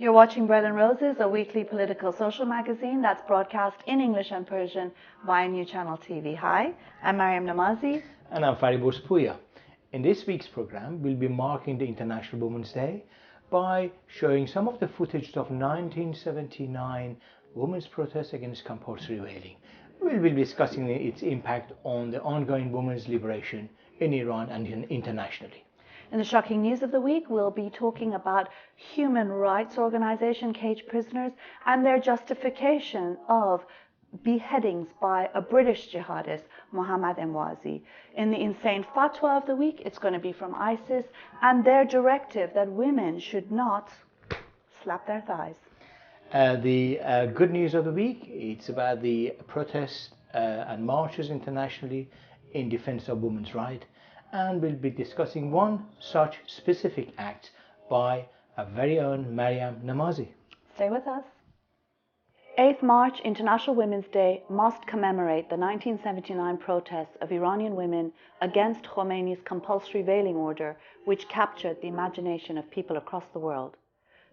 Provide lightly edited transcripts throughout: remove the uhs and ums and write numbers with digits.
You're watching Bread and Roses, a weekly political social magazine that's broadcast in English and Persian via New Channel TV. Hi, I'm Maryam Namazie. And I'm Fariborz Pooya. In this week's program, we'll be marking the International Women's Day by showing some of the footage of 1979 women's protests against compulsory veiling. We'll be discussing its impact on the ongoing women's liberation in Iran and internationally. In the shocking news of the week, we'll be talking about human rights organization caged prisoners and their justification of beheadings by a British jihadist, Mohammad Emwazi. In the insane fatwa of the week, it's going to be from ISIS and their directive that women should not slap their thighs. The good news of the week, it's about the protests and marches internationally in defense of women's rights. And we'll be discussing one such specific act by our very own Maryam Namazie. Stay with us. 8th March, International Women's Day, must commemorate the 1979 protests of Iranian women against Khomeini's compulsory veiling order, which captured the imagination of people across the world.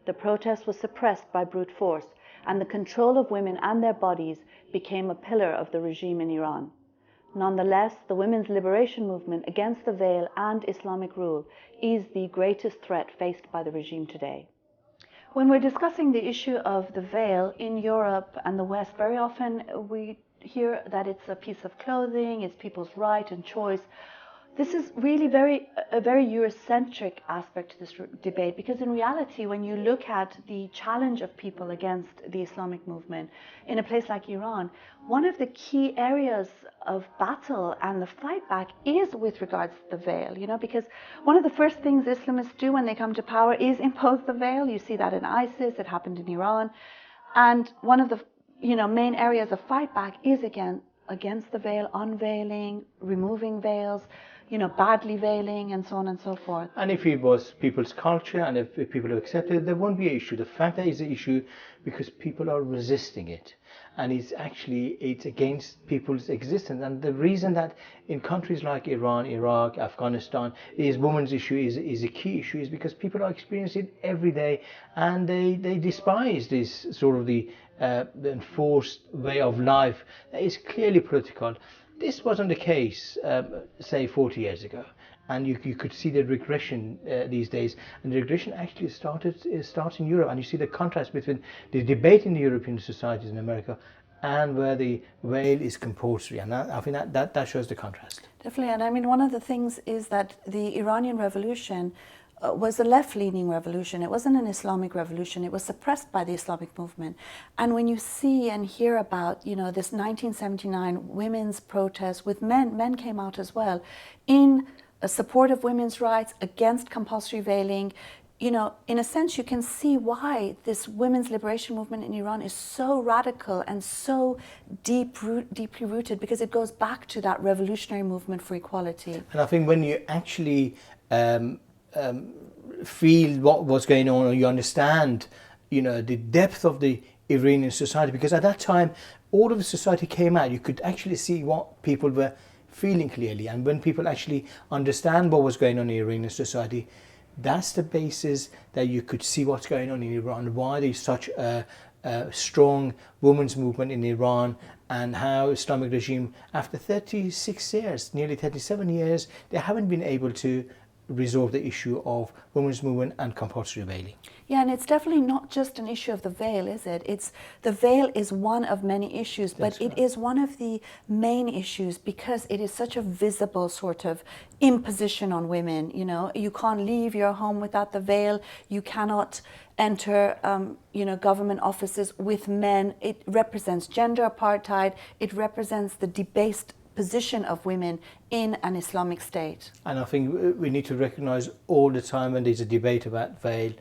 The protest was suppressed by brute force, and the control of women and their bodies became a pillar of the regime in Iran. Nonetheless, the women's liberation movement against the veil and Islamic rule is the greatest threat faced by the regime today. When we're discussing the issue of the veil in Europe and the West, very often we hear that it's a piece of clothing, it's people's right and choice. This is really a very Eurocentric aspect to this debate, because in reality, when you look at the challenge of people against the Islamic movement in a place like Iran, one of the key areas of battle and the fight back is with regards to the veil, because one of the first things Islamists do when they come to power is impose the veil. You see that in ISIS, it happened in Iran. And one of the main areas of fight back is against the veil, unveiling, removing veils, badly veiling, and so on and so forth. And if it was people's culture and if people accepted it, there won't be an issue. The fact that it's an issue because people are resisting it. And it's against people's existence. And the reason that in countries like Iran, Iraq, Afghanistan, women's issue is a key issue is because people are experiencing it every day, and they despise this sort of the enforced way of life that is clearly political. This wasn't the case, say, 40 years ago. And you could see the regression these days. And the regression actually starts in Europe. And you see the contrast between the debate in the European societies in America and where the veil is compulsory. And I think that shows the contrast. Definitely. And I mean, one of the things is that the Iranian Revolution was a left-leaning revolution. It wasn't an Islamic revolution. It was suppressed by the Islamic movement. And when you see and hear about, this 1979 women's protest with men came out as well, in support of women's rights, against compulsory veiling, in a sense, you can see why this women's liberation movement in Iran is so radical and so deeply rooted, because it goes back to that revolutionary movement for equality. And I think when you actually feel what was going on, or you understand, the depth of the Iranian society, because at that time, all of the society came out. You could actually see what people were feeling clearly, and when people actually understand what was going on in Iranian society, that's the basis that you could see what's going on in Iran, why there's such a strong women's movement in Iran, and how Islamic regime, after 36 years, nearly 37 years, they haven't been able to resolve the issue of women's movement and compulsory veiling. Yeah, and it's definitely not just an issue of the veil, is it? The veil is one of many issues, but it is one of the main issues because it is such a visible sort of imposition on women. You can't leave your home without the veil. You cannot enter, government offices with men. It represents gender apartheid. It represents the debased position of women in an Islamic state. And I think we need to recognize all the time when there's a debate about veil,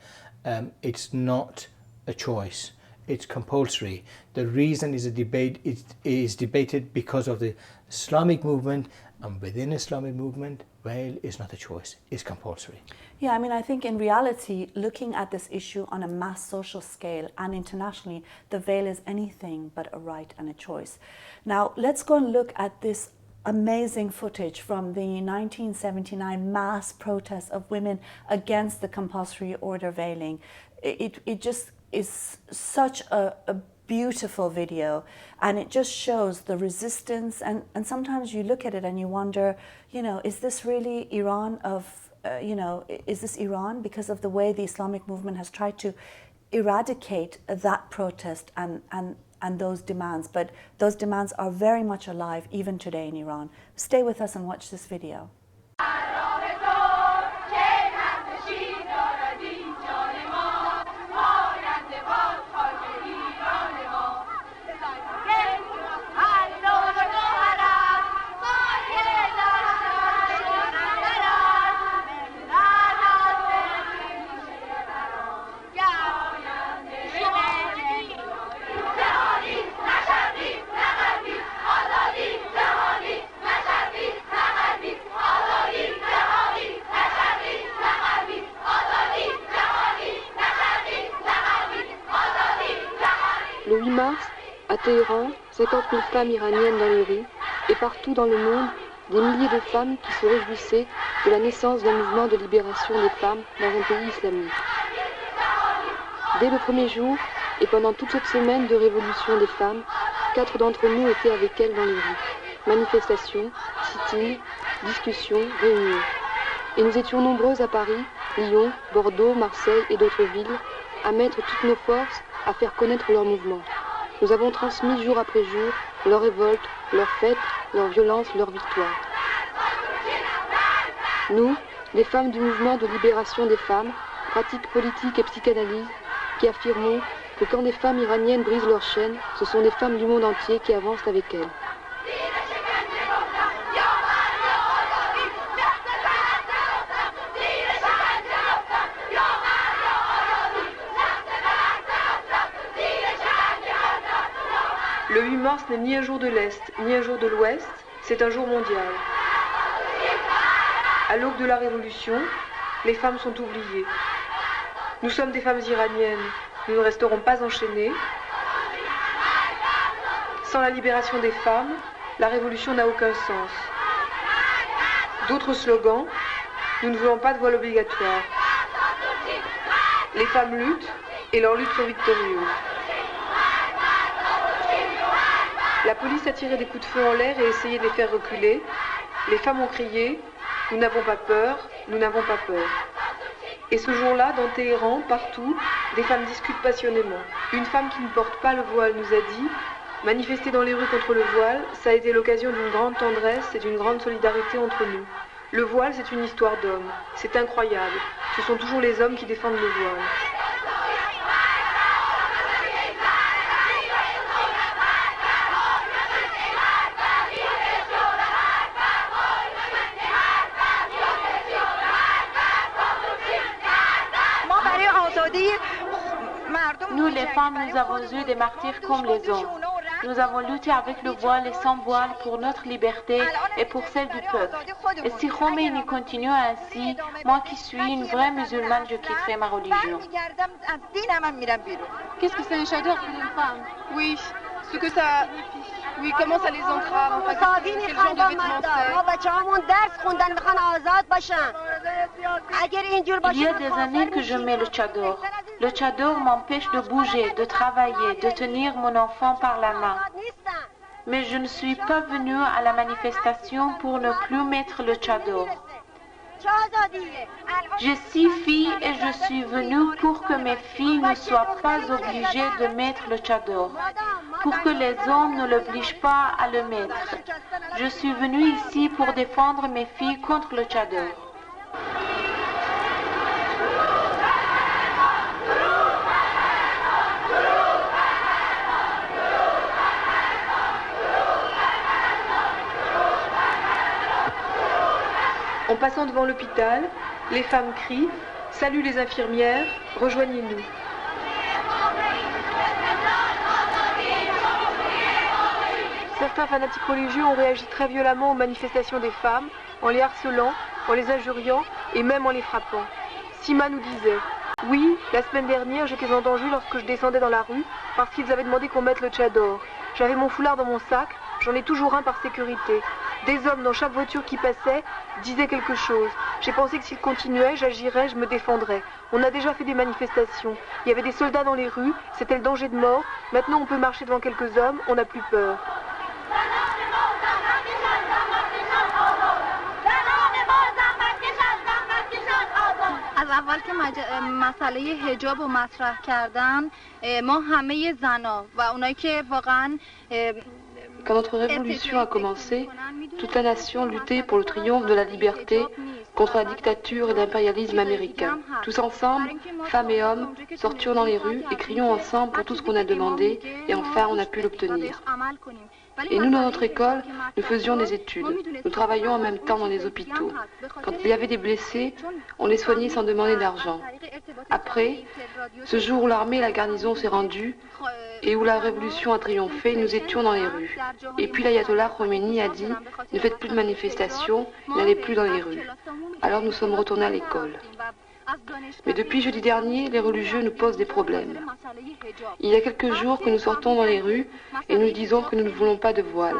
it's not a choice, it's compulsory. The reason is a debate is debated because of the Islamic movement, and within Islamic movement, veil is not a choice, it's compulsory. Yeah, I mean, I think in reality, looking at this issue on a mass social scale and internationally, the veil is anything but a right and a choice. Now, let's go and look at this amazing footage from the 1979 mass protests of women against the compulsory order veiling. It just is such a beautiful video, and it just shows the resistance, and sometimes you look at it and you wonder, you know, is this really Iran of, you know, is this Iran because of the way the Islamic movement has tried to eradicate that protest and those demands, but those demands are very much alive even today in Iran. Stay with us and watch this video. Le 8 mars, à Téhéran, 50 000 femmes iraniennes dans les rues, et partout dans le monde, des milliers de femmes qui se réjouissaient de la naissance d'un mouvement de libération des femmes dans un pays islamique. Dès le premier jour, et pendant toute cette semaine de révolution des femmes, 4 d'entre nous étaient avec elles dans les rues. Manifestations, sit-ins, discussions, réunions. Et nous étions nombreuses à Paris, Lyon, Bordeaux, Marseille et d'autres villes, à mettre toutes nos forces à faire connaître leur mouvement. Nous avons transmis jour après jour leur révolte, leurs fêtes, leur violence, leur victoire. Nous, les femmes du mouvement de libération des femmes, pratiques politiques et psychanalyse, qui affirmons que quand des femmes iraniennes brisent leurs chaînes, ce sont des femmes du monde entier qui avancent avec elles. Le 8 mars n'est ni un jour de l'Est, ni un jour de l'Ouest, c'est un jour mondial. À l'aube de la Révolution, les femmes sont oubliées. Nous sommes des femmes iraniennes, nous ne resterons pas enchaînées. Sans la libération des femmes, la Révolution n'a aucun sens. D'autres slogans, nous ne voulons pas de voile obligatoire. Les femmes luttent et leurs luttes sont victorieuses. La police a tiré des coups de feu en l'air et essayé de les faire reculer. Les femmes ont crié « Nous n'avons pas peur, nous n'avons pas peur ». Et ce jour-là, dans Téhéran, partout, des femmes discutent passionnément. Une femme qui ne porte pas le voile nous a dit « Manifester dans les rues contre le voile, ça a été l'occasion d'une grande tendresse et d'une grande solidarité entre nous. Le voile, c'est une histoire d'hommes. C'est incroyable. Ce sont toujours les hommes qui défendent le voile. » Nous, les femmes, nous avons eu des martyrs comme les hommes. Nous avons lutté avec le voile et sans voile pour notre liberté et pour celle du peuple. Et si Khomeini continue ainsi, moi qui suis une vraie musulmane, je quitterai ma religion. Qu'est-ce que c'est un chador pour une femme? Oui, ce que ça... Oui, comment ça les entrave? Enfin, quel genre de vêtements c'est? Il y a des années que je mets le tchador. Le tchador m'empêche de bouger, de travailler, de tenir mon enfant par la main. Mais je ne suis pas venue à la manifestation pour ne plus mettre le tchador. J'ai 6 filles et je suis venue pour que mes filles ne soient pas obligées de mettre le tchador, pour que les hommes ne l'obligent pas à le mettre. Je suis venue ici pour défendre mes filles contre le tchador. En passant devant l'hôpital, les femmes crient « Salut les infirmières, rejoignez-nous ». Certains fanatiques religieux ont réagi très violemment aux manifestations des femmes, en les harcelant, en les injuriant et même en les frappant. Sima nous disait « Oui, la semaine dernière, j'étais en danger lorsque je descendais dans la rue parce qu'ils avaient demandé qu'on mette le tchador. J'avais mon foulard dans mon sac, j'en ai toujours un par sécurité. Des hommes dans chaque voiture qui passait disaient quelque chose. J'ai pensé que s'il continuait, j'agirais, je me défendrais. On a déjà fait des manifestations. Il y avait des soldats dans les rues, c'était le danger de mort. Maintenant, on peut marcher devant quelques hommes, on n'a plus peur. از اول که مسئله حجاب رو مطرح کردن ما همه زنا و اونایی که واقعا Quand notre révolution a commencé, toute la nation luttait pour le triomphe de la liberté contre la dictature et l'impérialisme américain. Tous ensemble, femmes et hommes, sortions dans les rues et crions ensemble pour tout ce qu'on a demandé et enfin on a pu l'obtenir. Et nous, dans notre école, nous faisions des études. Nous travaillions en même temps dans les hôpitaux. Quand il y avait des blessés, on les soignait sans demander d'argent. Après, ce jour où l'armée et la garnison s'est rendue et où la révolution a triomphé, nous étions dans les rues. Et puis l'ayatollah Khomeini a dit « Ne faites plus de manifestations, n'allez plus dans les rues ». Alors nous sommes retournés à l'école. Mais depuis jeudi dernier, les religieux nous posent des problèmes. Il y a quelques jours que nous sortons dans les rues et nous disons que nous ne voulons pas de voile.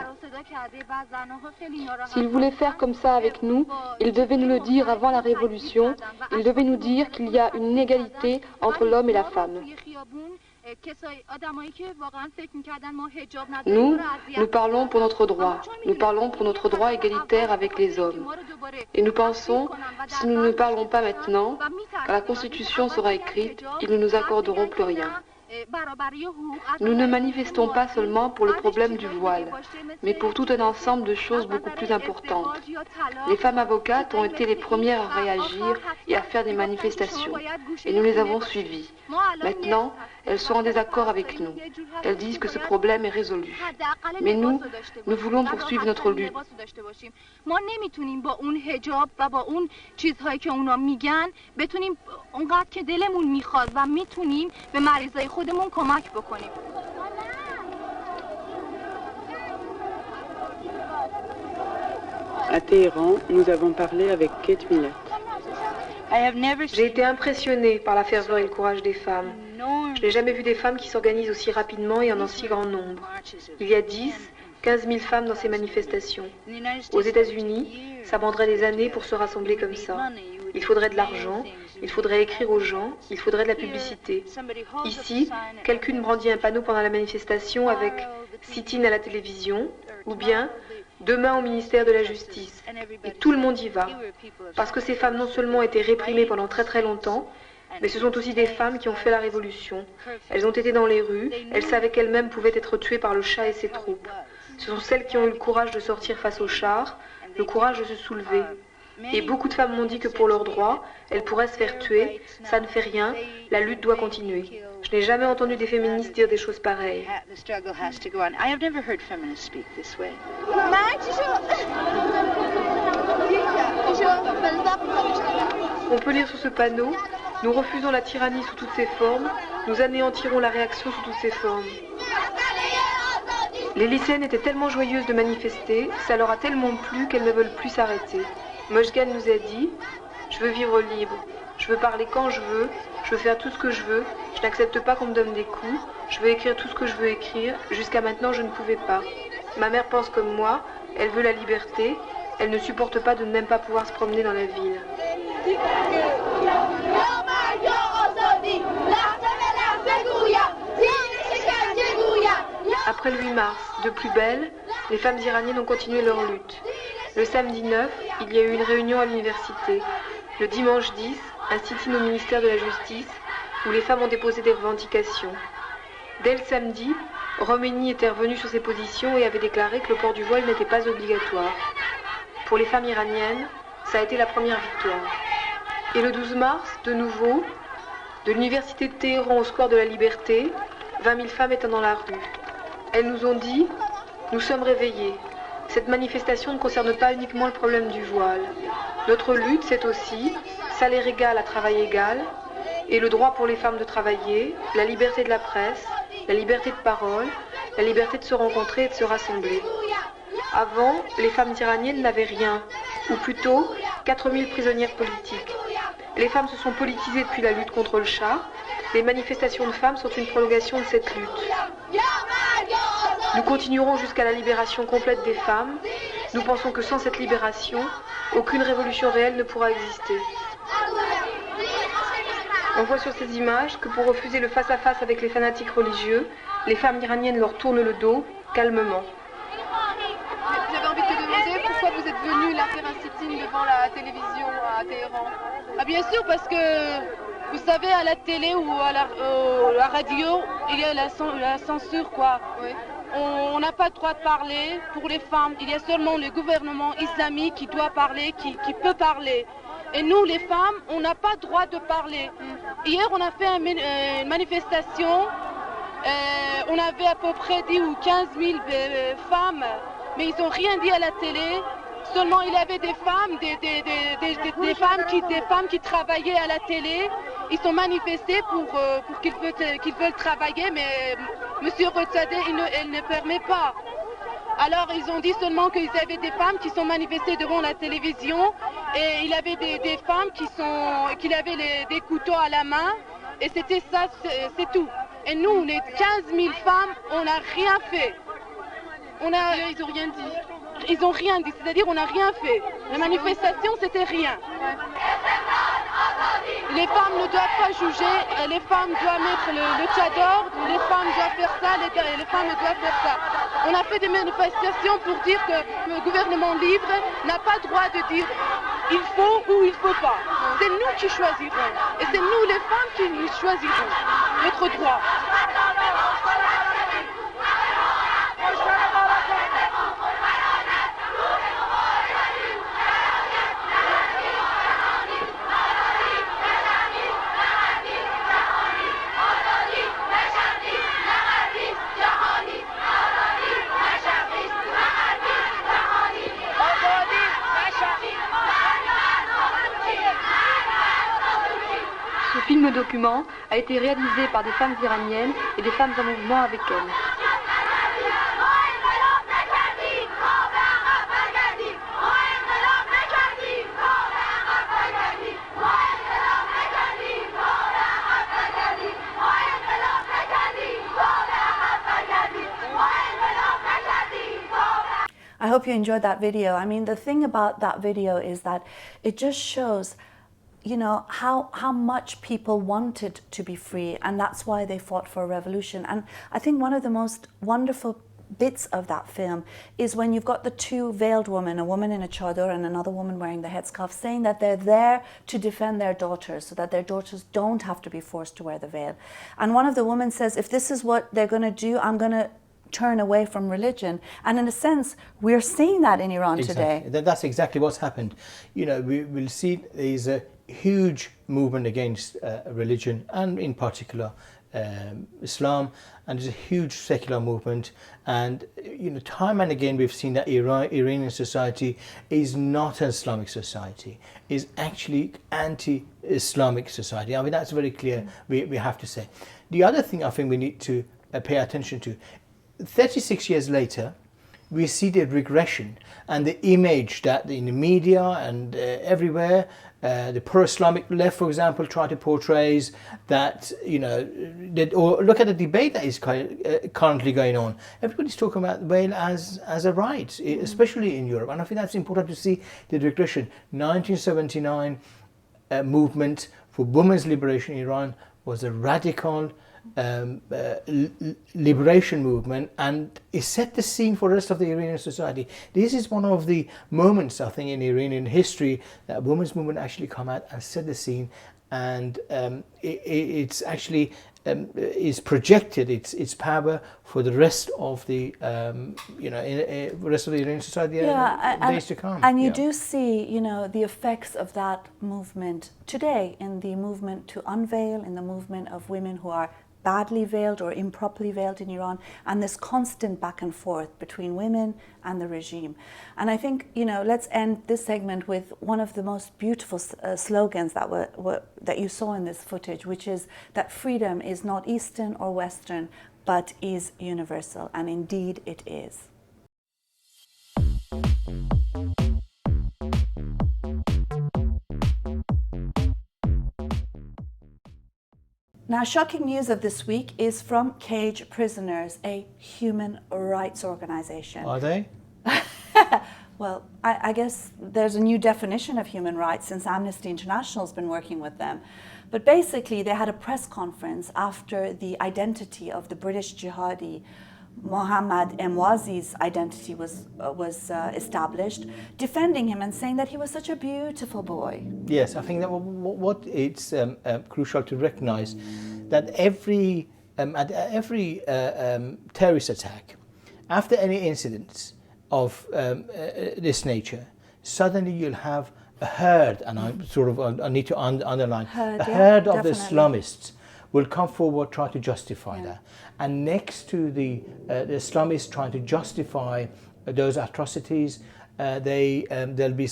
S'ils voulaient faire comme ça avec nous, ils devaient nous le dire avant la révolution. Ils devaient nous dire qu'il y a une inégalité entre l'homme et la femme. Nous parlons pour notre droit. Nous parlons pour notre droit égalitaire avec les hommes. Et nous pensons, si nous ne parlons pas maintenant, quand la Constitution sera écrite, ils ne nous accorderont plus rien. Nous ne manifestons pas seulement pour le problème du voile, mais pour tout un ensemble de choses beaucoup plus importantes. Les femmes avocates ont été les premières à réagir et à faire des manifestations, et nous les avons suivies. Maintenant, elles sont en désaccord avec nous. Elles disent que ce problème est résolu. Mais nous voulons poursuivre notre lutte. À Téhéran, nous avons parlé avec Kate Millett. J'ai été impressionnée par la ferveur et le courage des femmes. Je n'ai jamais vu des femmes qui s'organisent aussi rapidement et en si grand nombre. Il y a 10, 15 000 femmes dans ces manifestations. Aux États-Unis, ça prendrait des années pour se rassembler comme ça. Il faudrait de l'argent, il faudrait écrire aux gens, il faudrait de la publicité. Ici, quelqu'une brandit un panneau pendant la manifestation avec « sit-in à la télévision » ou bien « demain au ministère de la Justice ». Et tout le monde y va. Parce que ces femmes non seulement ont été réprimées pendant très très longtemps, mais ce sont aussi des femmes qui ont fait la révolution. Elles ont été dans les rues, elles savaient qu'elles-mêmes pouvaient être tuées par le Shah et ses troupes. Ce sont celles qui ont eu le courage de sortir face au char, le courage de se soulever. Et beaucoup de femmes m'ont dit que pour leurs droits, elles pourraient se faire tuer, ça ne fait rien, la lutte doit continuer. Je n'ai jamais entendu des féministes dire des choses pareilles. On peut lire sur ce panneau « Nous refusons la tyrannie sous toutes ses formes, nous anéantirons la réaction sous toutes ses formes ». Les lycéennes étaient tellement joyeuses de manifester, ça leur a tellement plu qu'elles ne veulent plus s'arrêter. Mojgan nous a dit « Je veux vivre libre, je veux parler quand je veux faire tout ce que je veux, je n'accepte pas qu'on me donne des coups, je veux écrire tout ce que je veux écrire, jusqu'à maintenant je ne pouvais pas. Ma mère pense comme moi, elle veut la liberté, elle ne supporte pas de ne même pas pouvoir se promener dans la ville. » Après le 8 mars, de plus belle, les femmes iraniennes ont continué leur lutte. Le samedi 9, il y a eu une réunion à l'université. Le dimanche 10, un sit-in au ministère de la Justice, où les femmes ont déposé des revendications. Dès le samedi, Khomeini était revenu sur ses positions et avait déclaré que le port du voile n'était pas obligatoire. Pour les femmes iraniennes, ça a été la première victoire. Et le 12 mars, de nouveau, de l'université de Téhéran au square de la Liberté, 20 000 femmes étaient dans la rue. Elles nous ont dit « Nous sommes réveillées. Cette manifestation ne concerne pas uniquement le problème du voile. Notre lutte, c'est aussi salaire égal à travail égal, et le droit pour les femmes de travailler, la liberté de la presse, la liberté de parole, la liberté de se rencontrer et de se rassembler. Avant, les femmes iraniennes n'avaient rien, ou plutôt 4000 prisonnières politiques. Les femmes se sont politisées depuis la lutte contre le Shah. Les manifestations de femmes sont une prolongation de cette lutte. Nous continuerons jusqu'à la libération complète des femmes. Nous pensons que sans cette libération, aucune révolution réelle ne pourra exister. On voit sur ces images que pour refuser le face-à-face avec les fanatiques religieux, les femmes iraniennes leur tournent le dos, calmement. J'avais envie de te demander pourquoi vous êtes venu là faire un sit-in devant la télévision à Téhéran. Ah, bien sûr, parce que vous savez, à la télé ou à la radio, il y a la censure, quoi. Oui. On n'a pas le droit de parler pour les femmes. Il y a seulement le gouvernement islamique qui doit parler, qui peut parler. Et nous, les femmes, on n'a pas le droit de parler. Hier, on a fait une manifestation. On avait à peu près 10 ou 15 000 femmes, mais ils n'ont rien dit à la télé. Seulement, il y avait des femmes, des femmes qui travaillaient à la télé. Ils sont manifestés pour qu'ils veulent travailler, mais M. Rezadeh, il ne permet pas. Alors, ils ont dit seulement qu'il y avait des femmes qui sont manifestées devant la télévision et il y avait des femmes qui avaient des couteaux à la main et c'était ça, c'est tout. Et nous, les 15 000 femmes, on n'a rien fait. Ils n'ont rien dit. Ils n'ont rien dit, c'est-à-dire on n'a rien fait. La manifestation, c'était rien. Les femmes ne doivent pas juger, les femmes doivent mettre le tchador, les femmes doivent faire ça, les femmes doivent faire ça. On a fait des manifestations pour dire que le gouvernement libre n'a pas le droit de dire il faut ou il ne faut pas. C'est nous qui choisirons. Et c'est nous les femmes qui choisirons notre droit. Ce film document a été réalisé par des femmes iraniennes et des femmes en mouvement avec elles. I hope you enjoyed that video. I mean, the thing about that video is that it just shows, you know, how much people wanted to be free, and that's why they fought for a revolution. And I think one of the most wonderful bits of that film is when you've got the two veiled women, a woman in a chador and another woman wearing the headscarf, saying that they're there to defend their daughters so that their daughters don't have to be forced to wear the veil. And one of the women says, if this is what they're going to do, I'm going to turn away from religion. And in a sense, we're seeing that in Iran today. That's exactly what's happened. You know, we'll see there's a huge movement against religion, and in particular Islam, and there's a huge secular movement. And you know, time and again we've seen that Iranian society is not an Islamic society, is actually anti-Islamic society. I mean, that's very clear. We have to say. The other thing I think we need to pay attention to, 36 years later, we see the regression and the image that in the media and everywhere, the pro-Islamic left, for example, try to portray that, you know, or look at the debate that is currently going on. Everybody's talking about veil as a right, especially in Europe. And I think that's important to see the regression. 1979 movement for women's liberation in Iran was a radical liberation movement, and it set the scene for the rest of the Iranian society. This is one of the moments, I think, in Iranian history that women's movement actually come out and set the scene, and it's actually is projected its power for the rest of the you know, rest of the Iranian society days to come. And you do see, you know, the effects of that movement today in the movement to unveil, in the movement of women who are badly veiled or improperly veiled in Iran, and this constant back and forth between women and the regime. And I think, you know, let's end this segment with one of the most beautiful slogans that you saw in this footage, which is that freedom is not Eastern or Western, but is universal, and indeed it is. Now, shocking news of this week is from Cage Prisoners, a human rights organization. Are they? Well, I guess there's a new definition of human rights since Amnesty International has been working with them. But basically, they had a press conference after the identity of the British jihadi Mohammad Emwazi's identity was established, defending him and saying that he was such a beautiful boy. Yes, I think that what it's crucial to recognise that at every terrorist attack, after any incidents of this nature, suddenly you'll have a herd, and I need to underline, a herd of the Islamists will come forward, try to justify that. And next to the Islamists trying to justify those atrocities, they'll be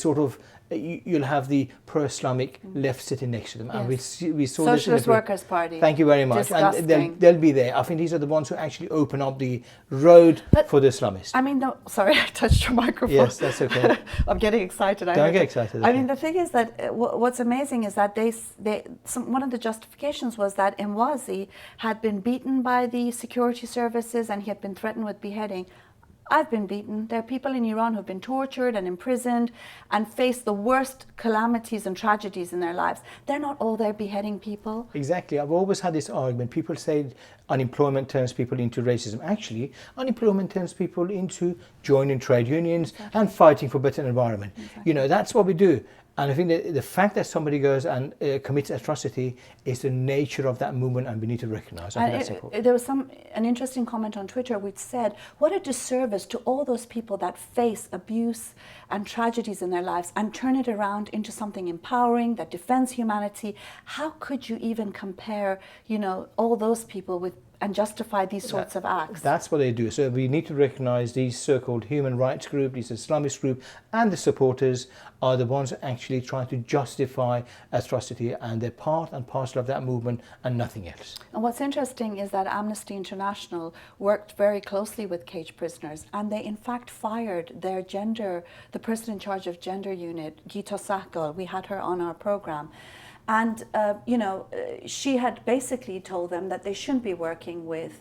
you'll have the pro-Islamic left sitting next to them. Yes. And we saw Socialist this Workers' Party. Thank you very much. Disgusting. And they'll be there. I think these are the ones who actually open up the road for the Islamists. I mean, no, sorry, I touched your microphone. Yes, that's okay. I'm getting excited. Don't get excited. I mean, the thing is that what's amazing is that one of the justifications was that Emwazi had been beaten by the security services and he had been threatened with beheading. I've been beaten. There are people in Iran who've been tortured and imprisoned and faced the worst calamities and tragedies in their lives. They're not all there beheading people. Exactly. I've always had this argument. People say unemployment turns people into racism. Actually, unemployment turns people into joining trade unions and fighting for better environment. You know, that's what we do. And I think that the fact that somebody goes and commits atrocity is the nature of that movement, and we need to recognise. I think that's important. There was an interesting comment on Twitter which said, what a disservice to all those people that face abuse and tragedies in their lives and turn it around into something empowering that defends humanity. How could you even compare, all those people with and justify these sorts of acts? That's what they do. So we need to recognise these so-called human rights group, these Islamist group, and the supporters are the ones actually trying to justify atrocity, and they're part and parcel of that movement and nothing else. And what's interesting is that Amnesty International worked very closely with cage prisoners, and they in fact fired the person in charge of gender unit, Gita Sahgal. We had her on our program. And, she had basically told them that they shouldn't be working with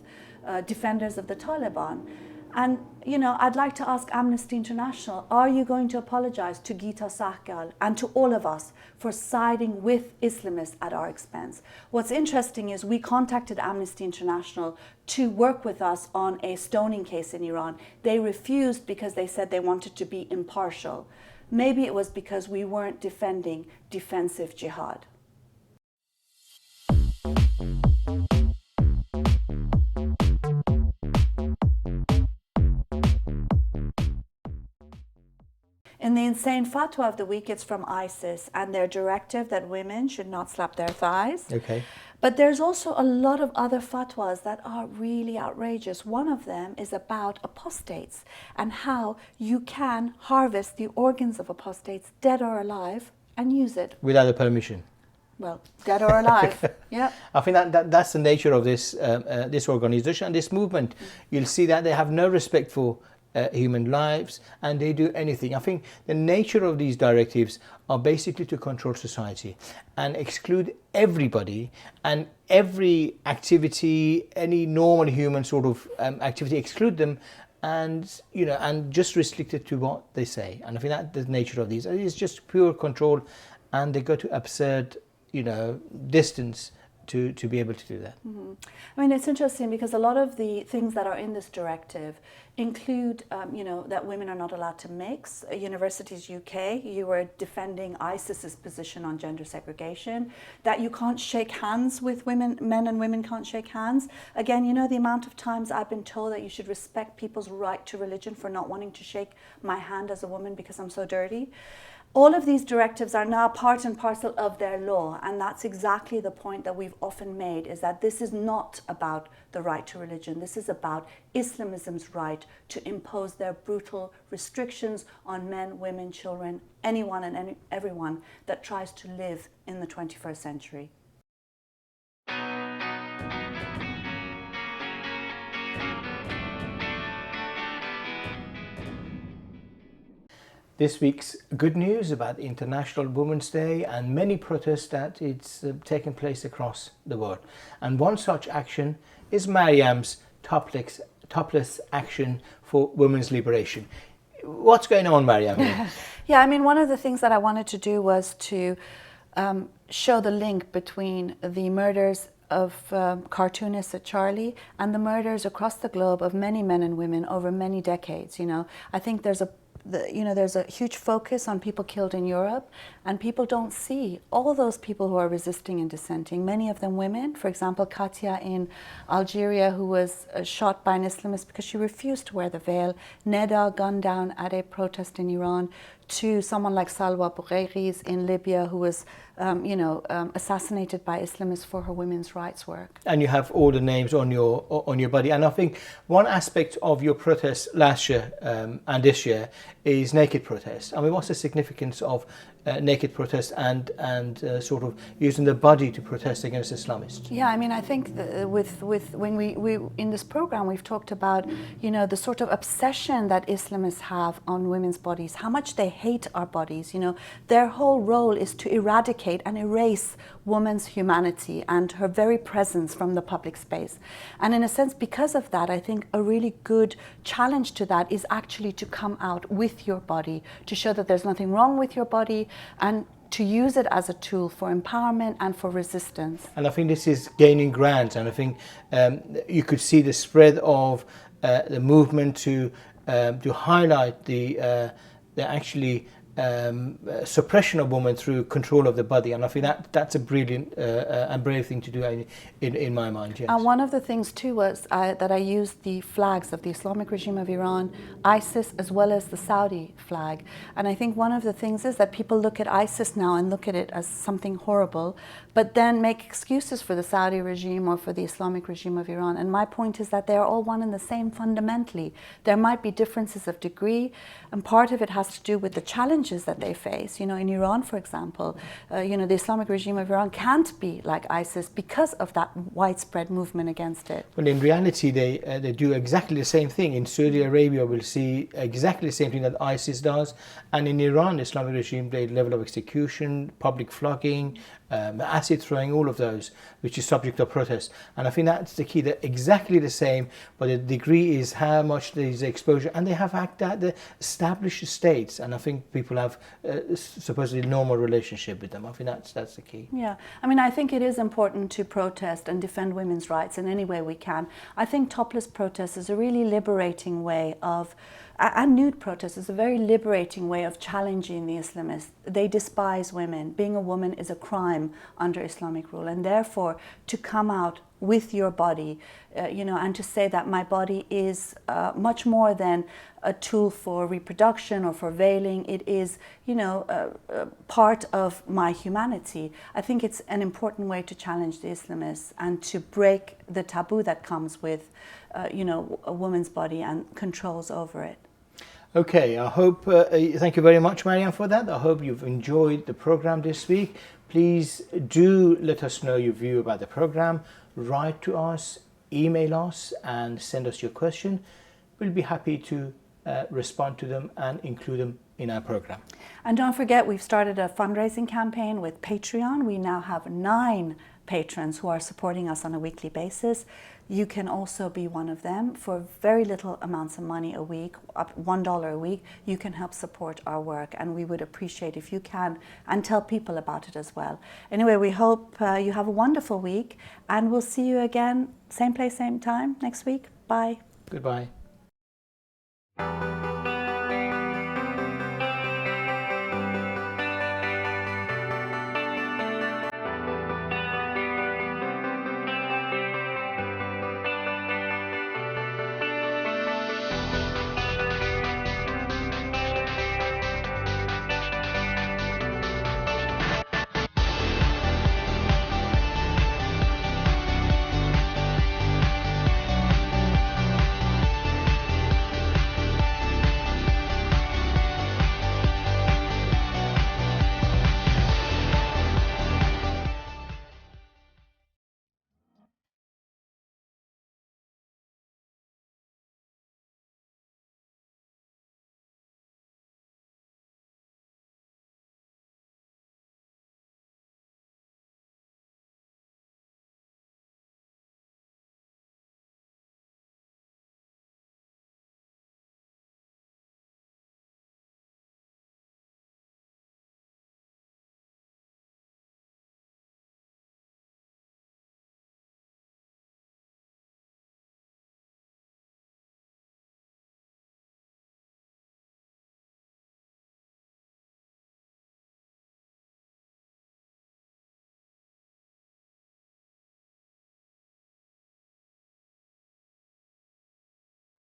defenders of the Taliban. And, I'd like to ask Amnesty International, are you going to apologize to Gita Sahgal and to all of us for siding with Islamists at our expense? What's interesting is we contacted Amnesty International to work with us on a stoning case in Iran. They refused because they said they wanted to be impartial. Maybe it was because we weren't defending defensive jihad. In the insane fatwa of the week, it's from ISIS and their directive that women should not slap their thighs. Okay. But there's also a lot of other fatwas that are really outrageous. One of them is about apostates and how you can harvest the organs of apostates, dead or alive, and use it. Without a permission. Well, dead or alive. Yeah. I think that's the nature of this organization and this movement. You'll see that they have no respect for human lives, and they do anything. I think the nature of these directives are basically to control society and exclude everybody and every activity, any normal human sort of activity, exclude them, and and just restrict it to what they say. And I think that's the nature of these. It's just pure control, and they go to absurd distance to be able to do that. Mm-hmm. I mean, it's interesting because a lot of the things that are in this directive include, that women are not allowed to mix. Universities UK, you were defending ISIS's position on gender segregation, that you can't shake hands with women, men and women can't shake hands. Again, the amount of times I've been told that you should respect people's right to religion for not wanting to shake my hand as a woman because I'm so dirty. All of these directives are now part and parcel of their law, and that's exactly the point that we've often made, is that this is not about the right to religion. This is about Islamism's right to impose their brutal restrictions on men, women, children, anyone and everyone that tries to live in the 21st century. This week's good news about International Women's Day and many protests that it's taken place across the world. And one such action is Maryam's topless action for women's liberation. what's going on, Maryam? Yeah, I mean, one of the things that I wanted to do was to show the link between the murders of cartoonist Charlie and the murders across the globe of many men and women over many decades. You know, I think there's a huge focus on people killed in Europe, and people don't see all those people who are resisting and dissenting, many of them women. For example, Katia in Algeria, who was shot by an Islamist because she refused to wear the veil. Neda gunned down at a protest in Iran. To someone like Salwa Boughairis in Libya, who was assassinated by Islamists for her women's rights work. And you have all the names on your body. And I think one aspect of your protest last year and this year is naked protest. I mean, what's the significance of naked protest and sort of using the body to protest against Islamists? Yeah, I mean, I think when we in this program we've talked about the sort of obsession that Islamists have on women's bodies, how much they hate our bodies. Their whole role is to eradicate and erase woman's humanity and her very presence from the public space. And in a sense, because of that, I think a really good challenge to that is actually to come out with your body, to show that there's nothing wrong with your body, and to use it as a tool for empowerment and for resistance. And I think this is gaining ground, and I think you could see the spread of the movement to highlight the actually suppression of women through control of the body, and I think that's a brilliant and brave thing to do in my mind. Yes. And one of the things too was that I used the flags of the Islamic regime of Iran, ISIS, as well as the Saudi flag. And I think one of the things is that people look at ISIS now and look at it as something horrible, but then make excuses for the Saudi regime or for the Islamic regime of Iran. And my point is that they are all one and the same fundamentally. There might be differences of degree, and part of it has to do with the challenges that they face. In Iran, for example, the Islamic regime of Iran can't be like ISIS because of that widespread movement against it. Well, in reality, they do exactly the same thing. In Saudi Arabia, we'll see exactly the same thing that ISIS does. And in Iran, the Islamic regime, the level of execution, public flogging, acid throwing, all of those, which is subject of protest. And I think that's the key. They're exactly the same, but the degree is how much there is exposure. And they have the established states, and I think people have supposedly normal relationship with them. I think that's the key. Yeah, I mean, I think it is important to protest and defend women's rights in any way we can. I think topless protest is a really liberating way of, and nude protest is a very liberating way of challenging the Islamists. They despise women. Being a woman is a crime under Islamic rule, and therefore to come out with your body, and to say that my body is much more than a tool for reproduction or for veiling. It is, part of my humanity. I think it's an important way to challenge the Islamists and to break the taboo that comes with, a woman's body and controls over it. Okay, I hope, thank you very much, Maryam, for that. I hope you've enjoyed the program this week. Please do let us know your view about the program. Write to us, email us, and send us your question. We'll be happy to respond to them and include them in our program. And don't forget, we've started a fundraising campaign with Patreon. We now have 9 patrons who are supporting us on a weekly basis. You can also be one of them. For very little amounts of money a week, up $1 a week, you can help support our work, and we would appreciate if you can, and tell people about it as well. Anyway, we hope you have a wonderful week, and we'll see you again, same place, same time next week. Bye. Goodbye.